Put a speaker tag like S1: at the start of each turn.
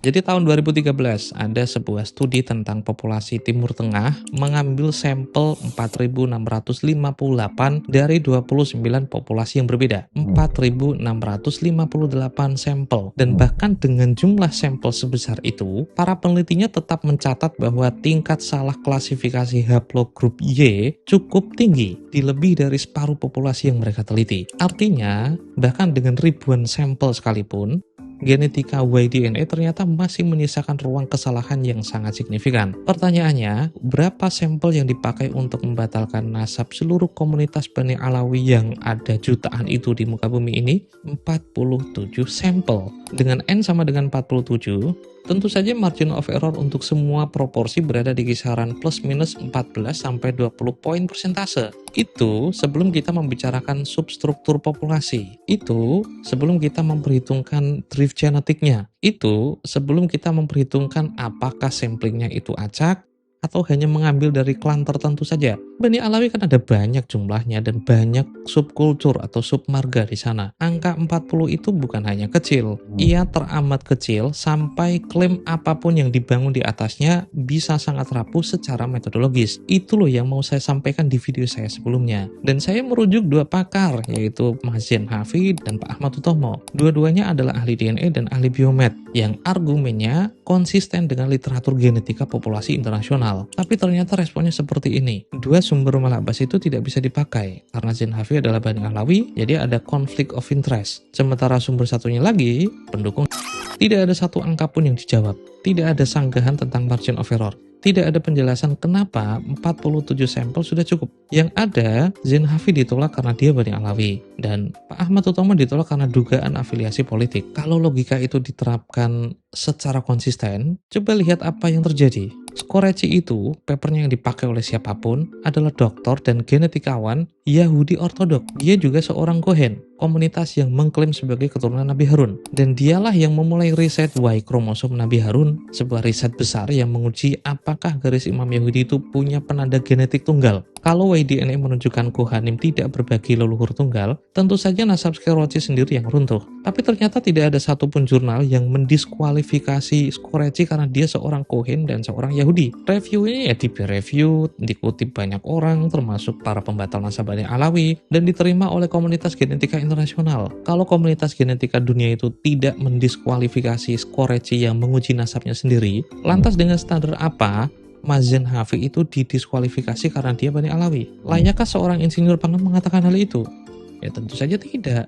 S1: Jadi tahun 2013 ada sebuah studi tentang populasi Timur Tengah mengambil sampel 4.658 dari 29 populasi yang berbeda. 4.658 sampel. Dan bahkan dengan jumlah sampel sebesar itu, para penelitinya tetap mencatat bahwa tingkat salah klasifikasi haplogrup Y cukup tinggi di lebih dari separuh populasi yang mereka teliti. Artinya, bahkan dengan ribuan sampel sekalipun, genetika Y-DNA ternyata masih menyisakan ruang kesalahan yang sangat signifikan. Pertanyaannya, berapa sampel yang dipakai untuk membatalkan nasab seluruh komunitas Bani Alawi yang ada jutaan itu di muka bumi ini? 47 sampel. Dengan N sama dengan 47, tentu saja margin of error untuk semua proporsi berada di kisaran plus minus 14-20 poin persentase. Itu sebelum kita membicarakan substruktur populasi. Itu sebelum kita memperhitungkan drift genetiknya. Itu sebelum kita memperhitungkan apakah samplingnya itu acak atau hanya mengambil dari klan tertentu saja. Bani Alawi kan ada banyak jumlahnya dan banyak subkultur atau submarga di sana. Angka 40 itu bukan hanya kecil, ia teramat kecil sampai klaim apapun yang dibangun di atasnya bisa sangat rapuh secara metodologis. Itu loh yang mau saya sampaikan di video saya sebelumnya. Dan saya merujuk dua pakar, yaitu Mas Zain Hafi dan Pak Ahmad Utomo. Dua-duanya adalah ahli DNA dan ahli biomed yang argumennya konsisten dengan literatur genetika populasi internasional. Tapi ternyata responnya seperti ini. Dua sumber malabas itu tidak bisa dipakai karena Zain Hafi adalah Bani Alawi, jadi ada conflict of interest. Sementara sumber satunya lagi pendukung. Tidak ada satu angka pun yang dijawab. Tidak ada sanggahan tentang margin of error. Tidak ada penjelasan kenapa 47 sampel sudah cukup. Yang ada, Zain Hafi ditolak karena dia Bani Alawi. Dan Pak Ahmad Utomo ditolak karena dugaan afiliasi politik. Kalau logika itu diterapkan secara konsisten, coba lihat apa yang terjadi. Skoreci itu, papernya yang dipakai oleh siapapun, adalah dokter dan genetikawan Yahudi Ortodok. Dia juga seorang Kohen, komunitas yang mengklaim sebagai keturunan Nabi Harun. Dan dialah yang memulai riset Y kromosom Nabi Harun, sebuah riset besar yang menguji apakah garis imam Yahudi itu punya penanda genetik tunggal. Kalau Y-DNA menunjukkan Kohanim tidak berbagi leluhur tunggal, tentu saja nasab Skoreci sendiri yang runtuh. Tapi ternyata tidak ada satupun jurnal yang mendiskualifikasi Skoreci karena dia seorang Kohen dan seorang Yahudi. Reviewnya ya di-review, dikutip banyak orang, termasuk para pembatal nasab Bani Alawi, dan diterima oleh komunitas genetika internasional. Kalau komunitas genetika dunia itu tidak mendiskualifikasi Skoreci yang menguji nasabnya sendiri, lantas dengan standar apa Mas Zain Hafi itu didiskualifikasi karena dia Bani Alawi? Layakkah seorang insinyur pangan mengatakan hal itu? Ya tentu saja tidak.